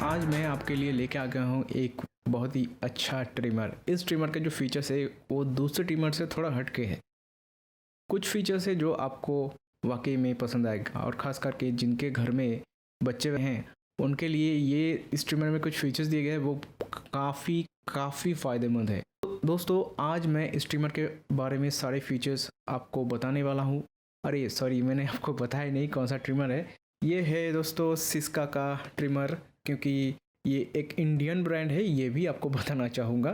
आज मैं आपके लिए लेके आ गया हूँ एक बहुत ही अच्छा ट्रिमर। इस ट्रिमर के जो फीचर्स है वो दूसरे ट्रिमर से थोड़ा हटके है। कुछ फीचर्स है जो आपको वाकई में पसंद आएगा और ख़ास करके जिनके घर में बच्चे हैं उनके लिए ये इस ट्रिमर में कुछ फीचर्स दिए गए हैं वो काफ़ी फ़ायदेमंद है। तो दोस्तों आज मैं इस ट्रिमर के बारे में सारे फीचर्स आपको बताने वाला हूँ। अरे सॉरी, मैंने आपको बताया नहीं कौन सा ट्रिमर है। ये है दोस्तों सिस्का का ट्रिमर, क्योंकि ये एक इंडियन ब्रांड है, ये भी आपको बताना चाहूँगा।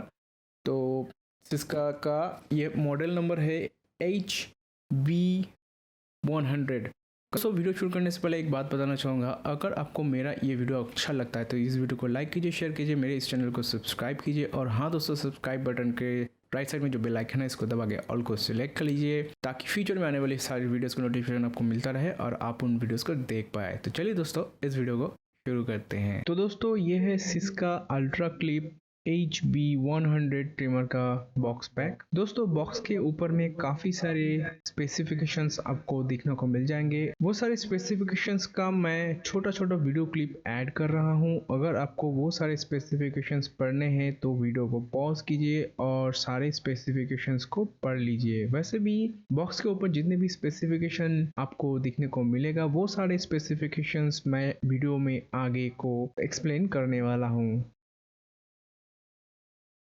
तो सिस्का का ये मॉडल नंबर है HB100। तो वीडियो शुरू करने से पहले एक बात बताना चाहूँगा, अगर आपको मेरा ये वीडियो अच्छा लगता है तो इस वीडियो को लाइक कीजिए, शेयर कीजिए, मेरे इस चैनल को सब्सक्राइब कीजिए और हाँ दोस्तों, सब्सक्राइब बटन के राइट साइड में जो बेल आइकन है इसको दबा के ऑल को सिलेक्ट कर लीजिए ताकि फ्यूचर में आने वाली सारी वीडियोस का नोटिफिकेशन आपको मिलता रहे और आप उन वीडियोस को देख पाए। तो चलिए दोस्तों इस वीडियो को शुरू करते हैं। तो दोस्तों ये है Syska ultra clip HB100 trimmer का बॉक्स पैक। दोस्तों बॉक्स के ऊपर में काफ़ी सारे स्पेसिफिकेशंस आपको देखने को मिल जाएंगे। वो सारे स्पेसिफिकेशंस का मैं छोटा वीडियो क्लिप ऐड कर रहा हूँ। अगर आपको वो सारे स्पेसिफिकेशंस पढ़ने हैं तो वीडियो को पॉज कीजिए और सारे स्पेसिफिकेशंस को पढ़ लीजिए। वैसे भी बॉक्स के ऊपर जितने भी स्पेसिफिकेशन आपको देखने को मिलेगा वो सारे स्पेसिफिकेशंस मैं वीडियो में आगे को एक्सप्लेन करने वाला हूँ।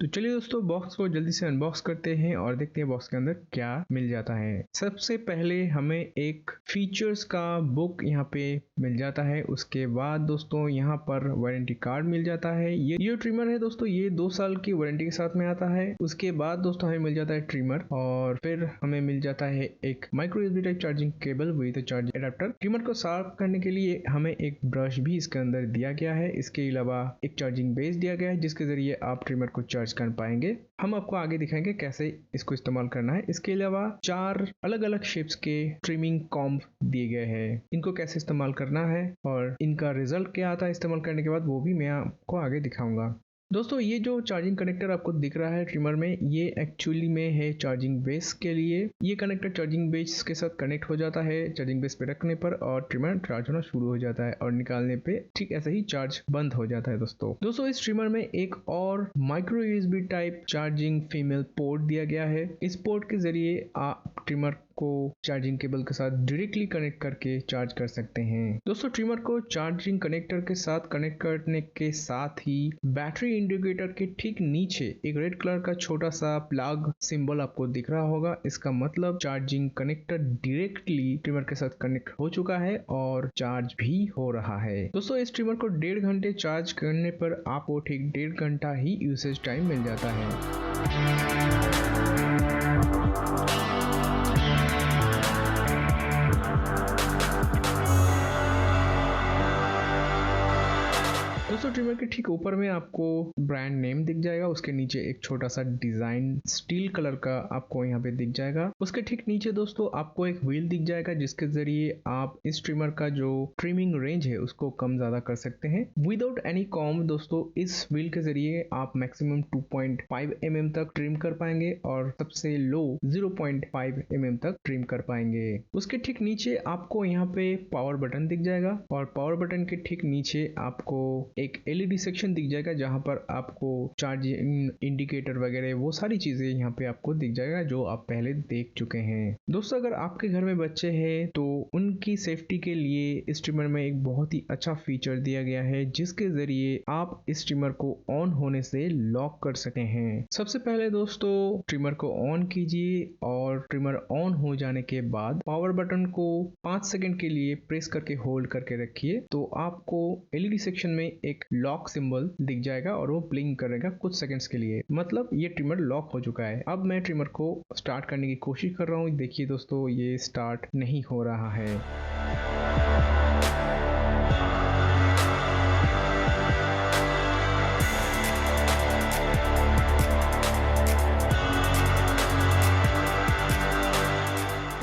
तो चलिए दोस्तों बॉक्स को जल्दी से अनबॉक्स करते हैं और देखते हैं बॉक्स के अंदर क्या मिल जाता है। सबसे पहले हमें एक फीचर्स का बुक यहाँ पे मिल जाता है। उसके बाद दोस्तों यहाँ पर वारंटी कार्ड मिल जाता है। ये ट्रिमर है दोस्तों, ये 2 साल की वारंटी के साथ में आता है। उसके बाद दोस्तों हमें मिल जाता है ट्रिमर और फिर हमें मिल जाता है एक micro USB type charging cable with charging adapter. Trimmer को साफ करने के लिए हमें एक ब्रश भी इसके अंदर दिया गया है। इसके अलावा एक चार्जिंग बेस दिया गया है जिसके जरिए आप ट्रिमर को चार्ज कर पाएंगे। हम आपको आगे दिखाएंगे कैसे इसको इस्तेमाल करना है। इसके अलावा 4 अलग अलग शेप्स के ट्रिमिंग कॉम्ब दिए गए हैं। इनको कैसे इस्तेमाल करना है और इनका रिजल्ट क्या आता है इस्तेमाल करने के बाद वो भी मैं आपको आगे दिखाऊंगा। दोस्तों ये जो चार्जिंग कनेक्टर आपको दिख रहा है ट्रिमर में, ये एक्चुअली में है चार्जिंग बेस के लिए। ये कनेक्टर चार्जिंग बेस के साथ कनेक्ट हो जाता है चार्जिंग बेस पे रखने पर और ट्रिमर चार्ज होना शुरू हो जाता है और निकालने पे ठीक ऐसे ही चार्ज बंद हो जाता है। दोस्तों इस ट्रिमर में एक और micro USB type charging female port दिया गया है। इस पोर्ट के जरिए आप ट्रिमर को चार्जिंग केबल के साथ डायरेक्टली कनेक्ट करके चार्ज कर सकते हैं। दोस्तों ट्रिमर को चार्जिंग कनेक्टर के साथ कनेक्ट करने के साथ ही बैटरी इंडिकेटर के ठीक नीचे एक रेड कलर का छोटा सा प्लग सिंबल आपको दिख रहा होगा। इसका मतलब चार्जिंग कनेक्टर डायरेक्टली ट्रिमर के साथ कनेक्ट हो चुका है और चार्ज भी हो रहा है। दोस्तों इस ट्रिमर को 1.5 घंटे चार्ज करने पर आपको ठीक 1.5 घंटा ही यूसेज टाइम मिल जाता है। दोस्तों ट्रिमर के ठीक ऊपर में आपको ब्रांड नेम दिख जाएगा। उसके नीचे एक छोटा सा डिजाइन स्टील कलर का आपको यहाँ पे दिख जाएगा। उसके ठीक नीचे दोस्तों आपको एक व्हील दिख जाएगा जिसके जरिए आप इस ट्रिमर का जो ट्रिमिंग रेंज है उसको कम ज्यादा कर सकते हैं विदाउट एनी कॉम्ब। दोस्तों इस व्हील के जरिए आप मैक्सिमम 2.5 mm तक ट्रिम कर पाएंगे और सबसे लो 0.5 mm तक ट्रिम कर पाएंगे। उसके ठीक नीचे आपको यहाँ पे पावर बटन दिख जाएगा और पावर बटन के ठीक नीचे आपको एक LED सेक्शन दिख जाएगा जहां पर आपको चार्जिंग इंडिकेटर वगैरह वो सारी चीजें यहाँ पे आपको दिख जाएगा जो आप पहले देख चुके हैं। दोस्तों अगर आपके घर में बच्चे हैं तो उनकी सेफ्टी के लिए इस ट्रिमर में एक बहुत ही अच्छा फीचर दिया गया है जिसके जरिए आप इस ट्रिमर को ऑन होने से लॉक कर सकते हैं। सबसे पहले दोस्तों ट्रिमर को ऑन कीजिए और ट्रिमर ऑन हो जाने के बाद पावर बटन को 5 सेकंड के लिए प्रेस करके होल्ड करके रखिए तो आपको LED सेक्शन में एक लॉक सिंबल दिख जाएगा और वो ब्लिंक करेगा कुछ सेकंड्स के लिए, मतलब ये ट्रिमर लॉक हो चुका है। अब मैं ट्रिमर को स्टार्ट करने की कोशिश कर रहा हूँ। देखिए दोस्तों ये स्टार्ट नहीं हो रहा है।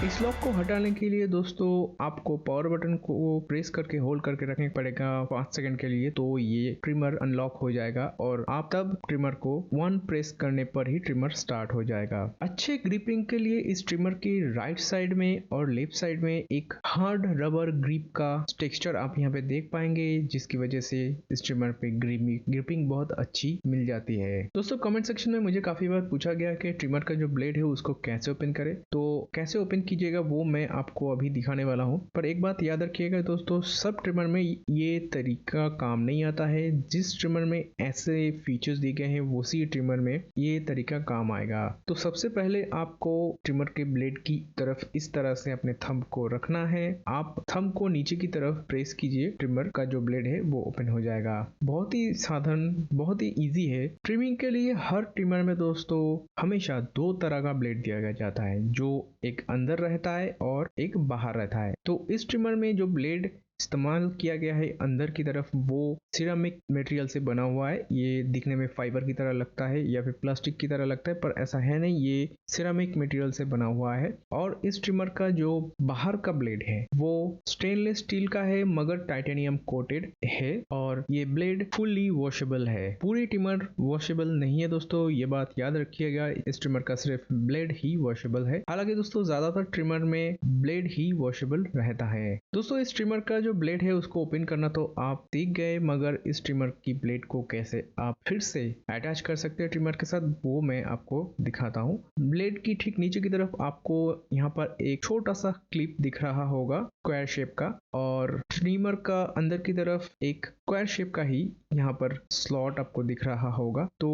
इस इस लॉक को हटाने के लिए दोस्तों आपको पावर बटन को प्रेस करके होल्ड करके रखना पड़ेगा 5 सेकंड के लिए, तो ये ट्रिमर अनलॉक हो जाएगा और आप तब ट्रिमर को 1 प्रेस करने पर ही ट्रिमर स्टार्ट हो जाएगा। अच्छे ग्रिपिंग के लिए इस ट्रिमर की राइट साइड में और लेफ्ट साइड में एक हार्ड रबर ग्रिप का टेक्सचर आप यहाँ पे देख पाएंगे, जिसकी वजह से इस ट्रिमर पे ग्रिपिंग बहुत अच्छी मिल जाती है। दोस्तों कमेंट सेक्शन में मुझे काफी बार पूछा गया कि ट्रिमर का जो ब्लेड है उसको कैसे ओपन करें, तो कैसे ओपन कीजिएगा वो मैं आपको अभी दिखाने वाला हूँ। पर एक बात याद रखिएगा दोस्तों, सब ट्रिमर में ये तरीका काम नहीं आता है। जिस ट्रिमर में ऐसे फीचर्स दिए गए हैं उसी ट्रिमर में ये तरीका काम आएगा। तो सबसे पहले आपको ट्रिमर के ब्लेड की तरफ इस तरह से अपने थंब को रखना है। आप थंब को नीचे की तरफ प्रेस कीजिए, ट्रिमर का जो ब्लेड है वो ओपन हो जाएगा। बहुत ही साधारण, बहुत ही इजी है। ट्रिमिंग के लिए हर ट्रिमर में दोस्तों हमेशा 2 तरह का ब्लेड दिया जाता है, जो एक अंदर रहता है और एक बाहर रहता है। तो इस ट्रिमर में जो ब्लेड इस्तेमाल किया गया है अंदर की तरफ वो सिरामिक मटेरियल से बना हुआ है। ये दिखने में फाइबर की तरह लगता है या फिर प्लास्टिक की तरह लगता है, पर ऐसा है नहीं, ये सिरामिक मटेरियल से बना हुआ है। और इस ट्रिमर का जो बाहर का ब्लेड है वो स्टेनलेस स्टील का है मगर टाइटेनियम कोटेड है और ये ब्लेड फुल्ली वॉशेबल है। पूरी ट्रिमर वॉशेबल नहीं है दोस्तों, ये बात याद रखिएगा। इस ट्रिमर का सिर्फ ब्लेड ही वॉशेबल है। हालांकि दोस्तों ज्यादातर ट्रिमर में ब्लेड ही वॉशेबल रहता है। दोस्तों इस ट्रिमर का जो ब्लेड है उसको ओपन करना तो आप सीख गए, मगर इस ट्रिमर की ब्लेड को कैसे आप फिर से अटैच कर सकते हैं ट्रिमर के साथ वो मैं आपको दिखाता हूँ। ब्लेड की ठीक नीचे की तरफ आपको यहाँ पर एक छोटा सा क्लिप दिख रहा होगा स्क्वायर शेप का, और ट्रिमर का अंदर की तरफ एक स्क्वायर शेप का ही यहाँ पर स्लॉट आपको दिख रहा होगा। तो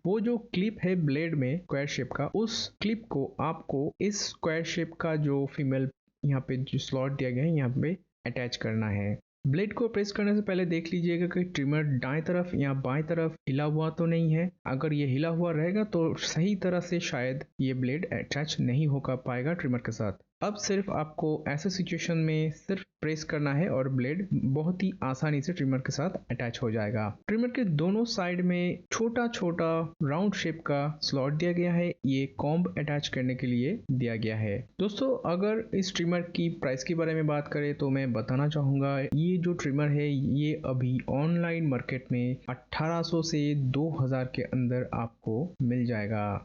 वो जो क्लिप है ब्लेड में स्क्वायर शेप का, उस क्लिप को आपको इस स्क्वायर शेप का जो फीमेल यहाँ पे जो स्लॉट दिया गया है यहाँ पे अटैच करना है। ब्लेड को प्रेस करने से पहले देख लीजिएगा कि ट्रिमर दाएं तरफ या बाएं तरफ हिला हुआ तो नहीं है। अगर ये हिला हुआ रहेगा तो सही तरह से शायद ये ब्लेड अटैच नहीं हो पाएगा ट्रिमर के साथ। अब सिर्फ आपको ऐसे सिचुएशन में सिर्फ प्रेस करना है और ब्लेड बहुत ही आसानी से ट्रिमर के साथ अटैच हो जाएगा। ट्रिमर के दोनों साइड में छोटा छोटा राउंड शेप का स्लॉट दिया गया है, ये कॉम्ब अटैच करने के लिए दिया गया है। दोस्तों अगर इस ट्रिमर की प्राइस के बारे में बात करें तो मैं बताना चाहूँगा, ये जो ट्रिमर है ये अभी ऑनलाइन मार्केट में 1800 से 2000 के अंदर आपको मिल जाएगा।